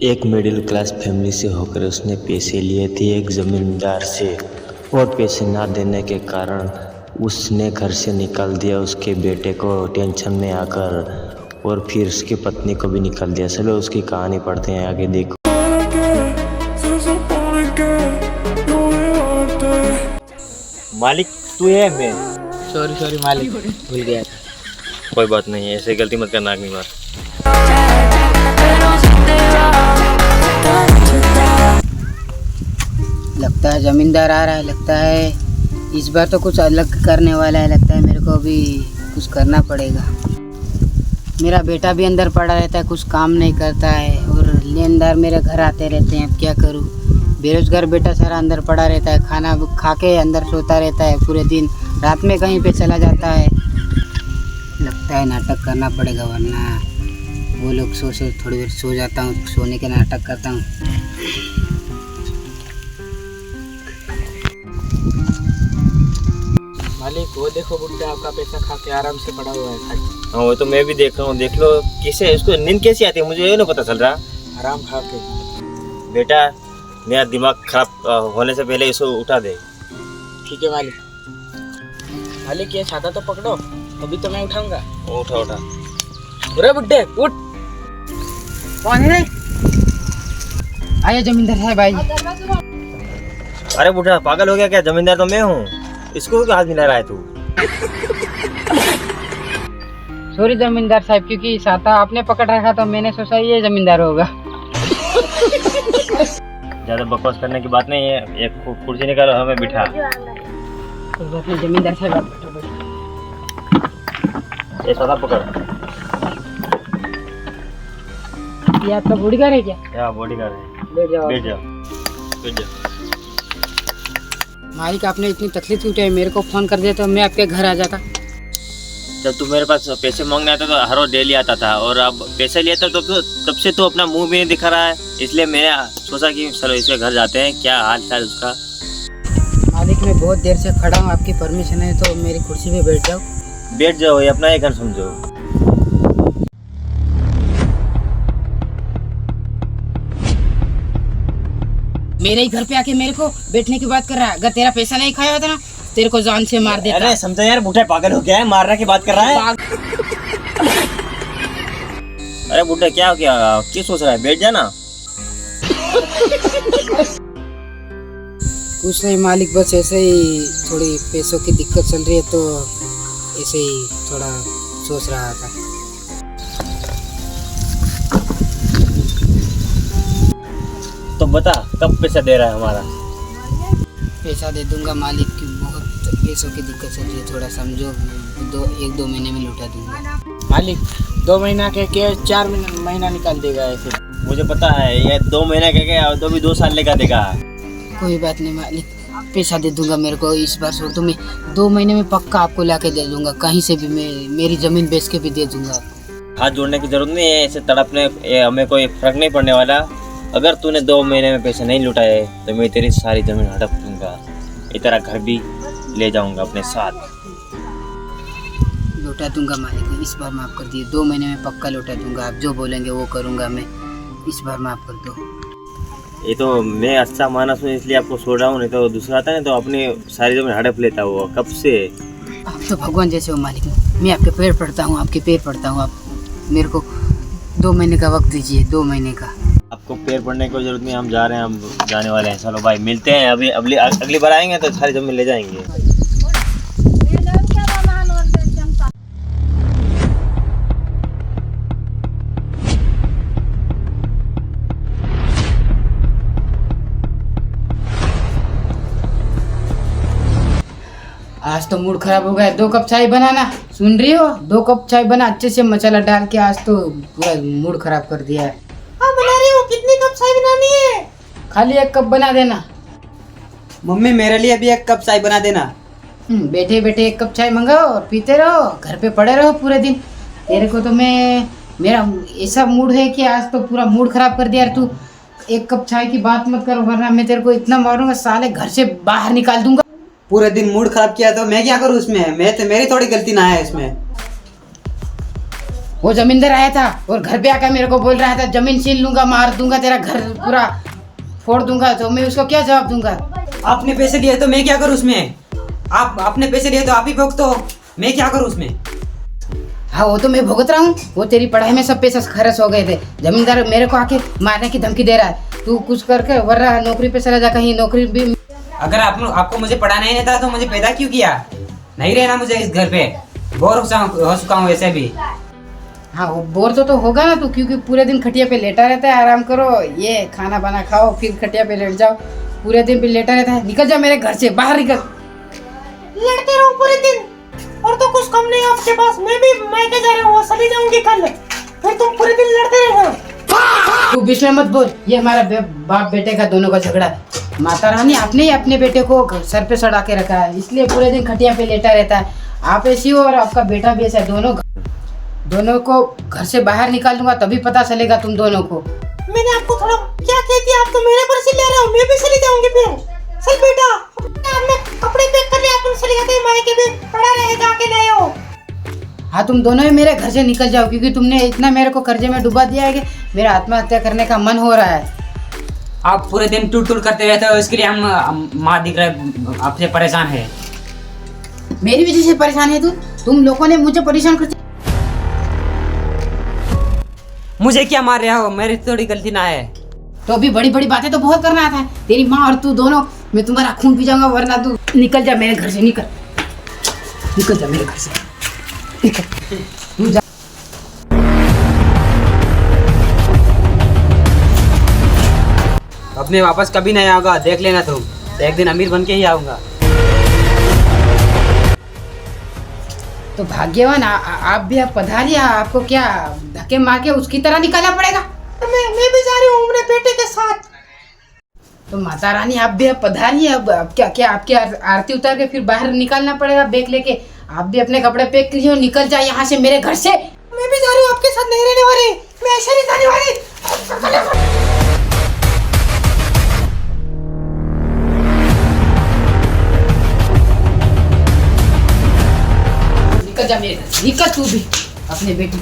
एक middle class family से होकर उसने पैसे लिए थे एक ज़मींदार से, और पैसे ना देने के कारण उसने घर से निकाल दिया उसके बेटे को टेंशन में आकर, और फिर उसकी पत्नी को भी निकाल दिया। चलो उसकी कहानी पढ़ते हैं, आगे देखो। मालिक तू है? मैं सॉरी मालिक, भूल गया था। कोई बात नहीं है, ऐसे गलती मत करना अगली बार। लगता है जमींदार आ रहा है, लगता है इस बार तो कुछ अलग करने वाला है। लगता है मेरे को अभी कुछ करना पड़ेगा। मेरा बेटा भी अंदर पड़ा रहता है, कुछ काम नहीं करता है, और लेनदार मेरे घर आते रहते हैं। अब क्या करूँ, बेरोजगार बेटा सारा अंदर पड़ा रहता है, खाना खा के अंदर सोता रहता है पूरे दिन, रात में कहीं पे चला जाता है। लगता है नाटक करना पड़ेगा, वरना वो लोग सोचे थोड़ी देर सो जाता हूँ, सोने के नाटक करता हूँ। मालिक वो देखो, बुड्ढा आपका पैसा खा के आराम से पड़ा हुआ है। हाँ वो तो मैं भी देख रहा हूँ, देख लो कैसे उसको नींद कैसी आती है, मुझे ये नहीं पता चल रहा। आराम खा के। बेटा मेरा दिमाग खराब होने से पहले इसको उठा दे। ठीक है मालिक। मालिक ये छाता तो पकड़ो, अभी तो मैं उठाऊंगा। उठा उठा। अरे बुड्ढे उठ। कौन है रे? आइए जमींदार साहब भाई। अरे बुढ़ा पागल हो गया क्या? जमींदार तो मैं हूँ, इसको क्यों हाथ मिला रहा है तू? सॉरी जमींदार साहब, क्योंकि छाता आपने पकड़ रखा तो मैंने सोचा ये जमींदार होगा। ज्यादा बकवास करने की बात नहीं है, एक कुर्सी निकालो हमें बिठा। तो बात नहीं जमींदार साहब, आप बैठो बैठो। ये सादा पकड़। ये आपका बॉडीगार्ड है क्या? क्या बॉडीगार्ड है? बैठ जाओ। बैठ जाओ, बैठ जाओ। मालिक आपने इतनी तकलीफ उठाई, मेरे को फोन कर दिया तो मैं आपके घर आ जाता। जब तू मेरे पास पैसे मांगने आता तो हर रोज डेली आता था, और अब पैसे लिया था तो तब से तो अपना मुंह भी नहीं दिखा रहा है, इसलिए मैंने सोचा कि चलो इसके घर जाते हैं, क्या हाल चाल उसका। मालिक मैं बहुत देर से खड़ा हूँ, आपकी परमिशन है तो मेरी कुर्सी पे बैठ जाओ। बैठ जाओ, ये अपना ही घर समझो। मेरे ही घर पे आके मेरे को बैठने की बात कर रहा है। अगर तेरा पैसा नहीं खाया होता ना, तेरे को जान से मार देता। अरे समझा यार, बुढ़ा पागल हो गया है, मारने की बात कर रहा है। अरे बुढ़ा क्या हो गया, क्या सोच रहा है? बैठ जाना। कुछ नहीं मालिक, बस ऐसे ही थोड़ी पैसों की दिक्कत चल रही है तो ऐसे ही थोड़ा सोच रहा था। तो बता कब पैसा दे रहा है हमारा? पैसा दे दूंगा मालिक, की बहुत पैसों की दिक्कत चल रही है, थोड़ा समझो। एक दो महीने में लौटा दूंगा। मालिक 2 महीना कह के 4 महीना निकाल देगा ऐसे। मुझे पता है, ये 2 महीना कह के और तो भी 2 साल लेगा देगा। कोई बात नहीं मालिक, पैसा दे दूंगा। मेरे को इस बार छोड़ दो, मैं 2 महीने में पक्का आपको लाके दे दूंगा। कहीं से भी मैं मेरी जमीन बेच के भी दे दूंगा। हाथ जोड़ने की जरूरत नहीं है, ऐसे तड़पने हमें कोई फर्क नहीं पड़ने वाला। अगर तूने 2 महीने में पैसे नहीं लुटाए तो मैं तेरी सारी जमीन हड़प दूंगा, ये तेरा घर भी ले जाऊंगा अपने साथ। लौटा दूंगा मालिक, इस बार माफ कर दिए। 2 महीने में पक्का लौटा दूंगा, आप जो बोलेंगे वो करूंगा मैं। इस बार माफ कर दो। ये तो मैं अच्छा मानस हूँ इसलिए आपको छोड़ रहा हूँ, नहीं तो दूसरा आता है तो अपनी सारी जमीन हड़प लेता वो कब से। आप तो भगवान जैसे हो मालिक, मैं आपके पैर पड़ता हूँ, आपके पैर पड़ता हूँ। आप मेरे को 2 महीने का वक्त दीजिए, 2 महीने का। आपको पैर पड़ने की जरूरत नहीं, हम जा रहे हैं, हम जाने वाले हैं। चलो भाई मिलते हैं, अभी अगली बार आएंगे तो सारी जमीन ले जाएंगे। आज तो मूड खराब हो गया। 2 कप चाय बनाना, सुन रही हो? 2 कप चाय बना अच्छे से मसाला डाल के। आज तो पूरा मूड खराब कर दिया है। हाँ बना रही हो। कितनी कप चाय बनानी है? खाली 1 कप बना देना। मम्मी मेरे लिए भी 1 कप चाय बना देना। बैठे बैठे 1 कप चाय मंगाओ और पीते रहो, घर पे पड़े रहो पूरे दिन। तेरे को तो मेरा ऐसा मूड है कि आज तो पूरा मूड खराब कर दिया यार। तू 1 कप चाय की बात मत करो, वरना मैं तेरे को इतना मारूंगा, साले घर से बाहर निकाल दूंगा। पूरे दिन मूड खराब किया तो मैं क्या करूँ उसमें? मैं तो मेरी थोड़ी गलती ना है इसमें। वो जमींदार आया था और घर पे आकर मेरे को बोल रहा था जमीन छीन लूंगा, मार दूंगा, तेरा घर पूरा फोड़ दूंगा। तो मैं उसको क्या जवाब दूंगा? आपने पैसे लिए तो मैं क्या करूँ उसमें? आप आपने पैसे लिए तो आप ही भुगतो, मैं क्या करूँ उसमें? हाँ वो तो मैं भुगत रहा हूँ, वो तेरी पढ़ाई में सब पैसा खर्च हो गए थे। जमींदार मेरे को आके मारने की धमकी दे रहा है, तू कुछ करके वरना नौकरी पे चला जा, कहीं नौकरी भी। अगर आपको मुझे पढ़ाना ही नहीं था तो मुझे पैदा क्यों किया? नहीं रहना मुझे इस घर पे, बोर हो चुका हूँ वैसे भी। हाँ वो बोर तो होगा ना तू, क्योंकि पूरे दिन खटिया पे लेटा रहता है। आराम करो, ये खाना बना खाओ, फिर खटिया पे लेट जाओ, पूरे दिन पे लेटा रहता है। निकल जा मेरे घर से, बाहर निकल। लड़ते रहो पूरे दिन और तो कुछ कम नहीं आपके पास। मैं भी मायके जा रहा हूँ, सभी जाऊंगी कल, फिर तुम पूरे दिन लड़ते रहो। तू बीच में मत बोल, ये हमारा बाप बेटे का दोनों का झगड़ा है। माता रानी आपने ही अपने बेटे को सर पे चढ़ा के रखा है, इसलिए पूरे दिन खटिया पे लेटा रहता है। आप ऐसी हो और आपका बेटा भी ऐसा है। दोनों को घर से बाहर निकाल दूंगा तभी पता चलेगा तुम दोनों को। मैंने आपको थोड़ा क्या कहती है, आप तो मेरे पर से ले रहे हो, मैं भी चली जाऊंगी फिर। चल बेटा, आपने कपड़े पैक कर लिया, अपन चले जाते हैं मायके में, पड़ा रहे जाके ले आओ। हाँ तुम दोनों ही मेरे घर से निकल जाओ, क्योंकि तुमने इतना मेरे को कर्जे में डुबा दिया है कि मेरा आत्महत्या करने का मन हो रहा है। आप पूरे दिन टूट करते रहते हो, इसके लिए हम माँ दिख रहे आपसे परेशान है। मेरी वजह से परेशान है तुम लोगों ने मुझे परेशान कर। मुझे क्या मार रहे हो? मेरी थोड़ी गलती ना है। तो अभी बड़ी बड़ी बातें तो बहुत करना था, तेरी माँ और तू दोनों, मैं तुम्हारा खून पी जाऊंगा, वरना तू निकल जा मेरे घर से, निकल जा मेरे घर से, निकल तू जा। अब मैं वापस कभी नहीं आऊंगा, देख लेना तुम, एक दिन अमीर बन के ही आऊंगा। तो भाग्यवान आप भी आप पधारिए। आपको क्या धक्के मार के उसकी तरह निकालना पड़ेगा? मैं भी जा रही हूँ अपने बेटे के साथ। तो माता रानी आप भी आप पधारिए। अब क्या आपकी आरती उतार के फिर बाहर निकालना पड़ेगा बैग लेके। आप भी अपने कपड़े पैक कीजिए और निकल जाए यहाँ से मेरे घर से। मैं भी जा रही हूँ, आपके साथ नहीं रहने वाली, मैं ऐसे नहीं जाने वाली। निकल जा मेरे घर से, निकल तू भी अपने बेटी।